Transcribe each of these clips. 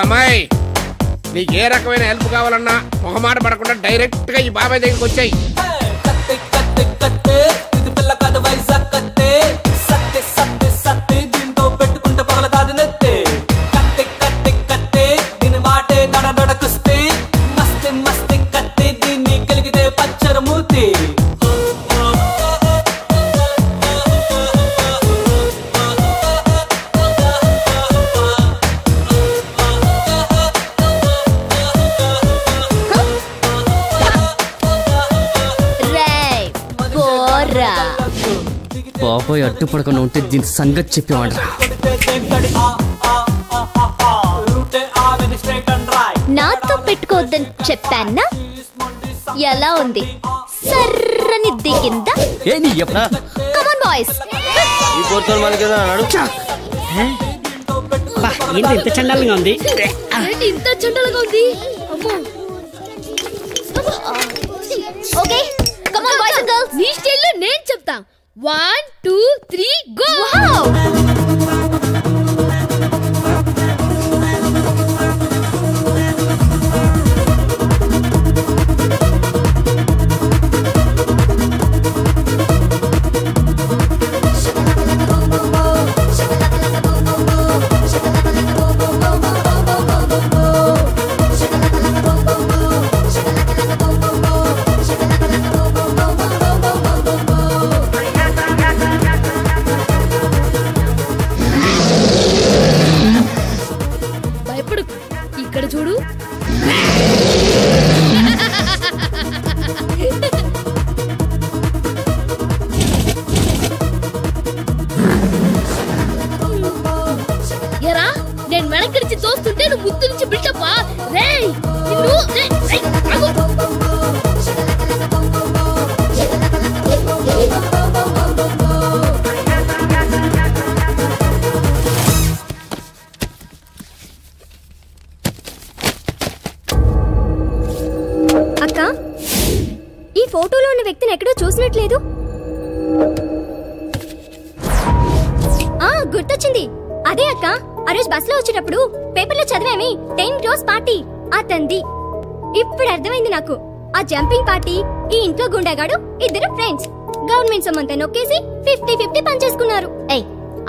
అమ్మాయి, నీకు ఏ రకమైన హెల్ప్ కావాలన్నా మొహమాట పడకుండా డైరెక్ట్ గా ఈ బాబాయ్ దగ్గరికి వచ్చాయి. బాబాయ్ అడ్డుపడకుండా ఉంటే దీని సంగతి చెప్పేవాడు. నాతో పెట్టుకోవద్దని చెప్పానా? ఎలా ఉంది? సర్రని దిగిందా? Come on boys. ఇంత చండాలంగా ఉంది. ఇంత చండాలంగా ఉంది. Okay come on boys and girls. నీ స్టైల్లో నేను చెప్తా. 1 2 3 గో. ఇక్కడ చూడు. ఎరా నేను వెనక్కి నుంచి తోస్తుంటే నువ్వు ముద్దు నుంచి బిల్డప్పా. రేయ్ నిన్ను అక్క, ఈ ఫోటోలో ఉన్న వ్యక్తిని ఎక్కడో చూసినట్లేదు. గుర్తొచ్చింది. అదే అక్క, ఆ రోజు బస్ లో వచ్చేటప్పుడు పేపర్లో చదివామే 10 crores పార్టీ అతంది. ఇప్పుడు అర్థమైంది నాకు. ఆ జంపింగ్ పార్టీ ఈ ఇంట్లో గుండాగాడు ఇద్దరు ఫ్రెండ్స్ గవర్నమెంట్ సొమ్మంతా నొక్కేసి 50-50 పనిచేసుకున్నారు. ఏయ్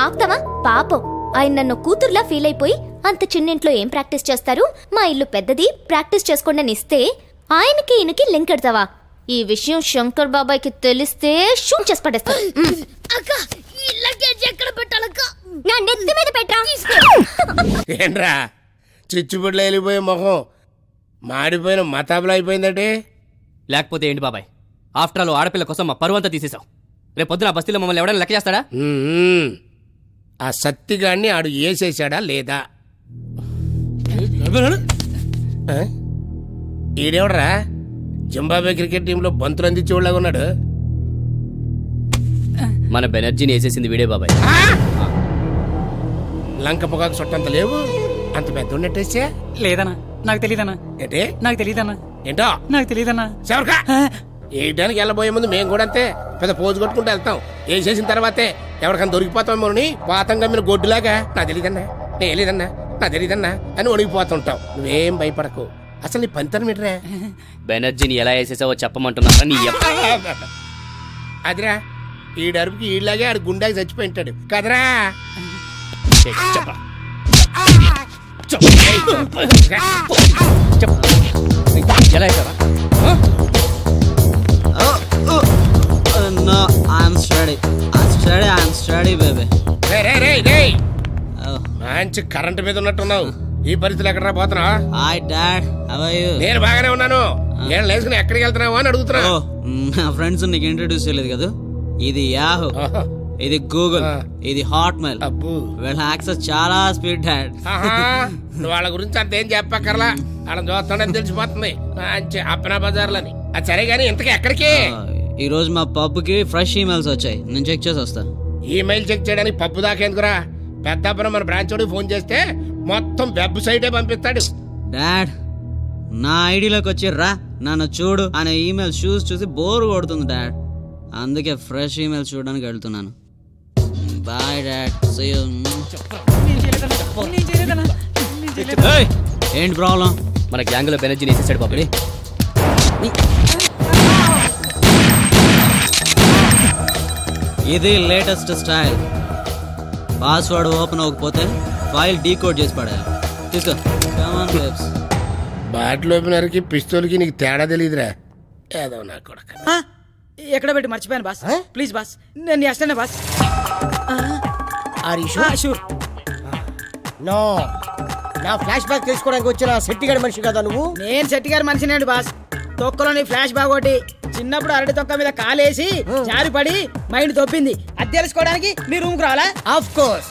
ఆప్తావా? పాపం ఆయన నన్ను కూతుర్లా ఫీల్ అయిపోయి అంత చిన్నింట్లో ఏం ప్రాక్టీస్ చేస్తారు, మా ఇల్లు పెద్దది ప్రాక్టీస్ చేసుకోండి అని ఇస్తే ఆయనకి ఈయనకి లింక్ ఎడతావా? ఈ విషయం శంకర్ బాబాయ్కి తెలిస్తే షూట్ చేసి పడేస్తారు. అక్క ఈ లగేజ్ ఎక్కడ పెట్టాలక్క? నా నెత్తి మీద పెట్టరా. ఏంట్రా చిచ్చుబుడ్లు వెళ్ళిపోయే మొహం మాడిపోయిన మతాబులు అయిపోయిందంటే? లేకపోతే ఏంటి బాబాయ్, ఆఫ్టర్ ఆల్ ఆడపిల్ల కోసం మా పరువంతా తీసేసాం. రేపు పొద్దున బస్తీలో మమ్మల్ని ఎవడైనా లెక్క చేస్తాడా? ఆ సత్తిగాడిని ఆడు వేసేసాడా లేదా? ఈడెవడరా జింబాబే క్రికెట్ టీంలో బంతులు అందించేవాళ్ళగా ఉన్నాడు? మన బెనర్జీని వేసేసింది వీడే బాబాయ్. లంక పొగాకు చుట్టంత లేవు, అంత పెద్ద ఉన్నట్టేసే. లేదన్నా, నాకు తెలియదన్నా. ఏంటి నాకు తెలియదన్నా? ఏంటో నాకు తెలియదన్నా. ఎవరికా వేయడానికి వెళ్ళబోయే ముందు మేము కూడా అంతే పెద్ద పోజు కొట్టుకుంటూ వెళ్తాం. వేసేసిన తర్వాతే ఎవరికైనా దొరికిపోతామని పాతంగా మీరు గొడ్డులాగా నా తెలీదన్నా, నేను తెలీదన్నా, నా తెలీదన్నా అని ఒడిగిపోతుంటావు. నువ్వేం భయపడకు. అసలు నీ పంతరం ఏంట్రా? బెనర్జీని ఎలా వేసేసావో చెప్పమంటున్నారా? నీ అదిరా ఈడు అరుపుకి ఈలాగే ఆడు గుండాకి చచ్చిపోయింటాడు కదరా. ఎలా వేసావా? No, I'm steady. I'm steady, baby. మంచి కరెంట్ మీద ఉన్నట్టున్నావు. ఈ పరిస్థితులు ఎక్కడ పోతున్నా? Hi, Dad. How are you? నేను బాగానే ఉన్నాను. నేను లేసుకుని ఎక్కడికి వెళ్తున్నావు అని అడుగుతున్నా. నా ఫ్రెండ్స్ నీకు ఇంట్రడ్యూస్ చేయలేదు కదా. ఇది యాహూ, ఇది గూగుల్, ఇది హాట్మెయిల్. వీళ్ళ యాక్సెస్ చాలా స్పీడ్. డాడ్ నువ్వు వాళ్ళ గురించి అంతేం చెప్పక్కర్లా, వాళ్ళని చూస్తాడని తెలిసిపోతుంది. మంచి అప్పనా బజార్లని. అది సరే గానీ ఇంతకీ ఎక్కడికి? ఈ రోజు మా పబ్కి ఫ్రెష్ ఈమెయిల్స్ వచ్చాయి, నేను చెక్ చేసి వస్తా. ఈమెయిల్ చెక్ చేయడానికి పప్పు దాకేందుకురా? పెద్దాపురం మన బ్రాంచ్ వాడికి ఫోన్ చేస్తే మొత్తం వెబ్సైటే పంపిస్తాడు. డాడ్, నా ఐడిలోకి వచ్చి రా నన్ను చూడు అనే ఈమెయిల్ చూసి బోర్ కొడుతుంది డాడ్. అందుకే ఫ్రెష్ ఈమెయిల్ చూడడానికి వెళ్తున్నాను. Bye dad, see you. ఏయ్, ఏంటి ప్రాబ్లం? మన గ్యాంగ్ లో బెనర్జీని వేసేసాడు బాబాయ్. ఇది లేటెస్ట్ స్టైల్. పాస్వర్డ్ ఓపెన్ అవ్వకపోతే ఫైల్ డీకోడ్ చేసి పడాలి. తీసుకో. బాటిల్ ఓపెనర్కి పిస్తోల్కి నీకు తేడా తెలియదురా. ఏదో నా కొడుకు. ఎక్కడ పెట్టి మర్చిపోయాను బాస్. ప్లీజ్ బాస్, నేను చేస్తానే బాస్. షూర్. నో, నా ఫ్లాష్ బ్యాక్ తెలుసుకోవడానికి వచ్చిన శెట్టిగాడి మనిషి కదా నువ్వు? నేను శెట్టి గారి మనిషినేంటి బాస్. తొక్కలోని ఫ్లాష్ బ్యాక్ ఒకటి చిన్నప్పుడు అరటి తొక్క మీద కాలేసి జారి పడి మైండ్ తొప్పింది. అది తెలుసుకోవడానికి మీ రూమ్ కు రావాలా? Of course.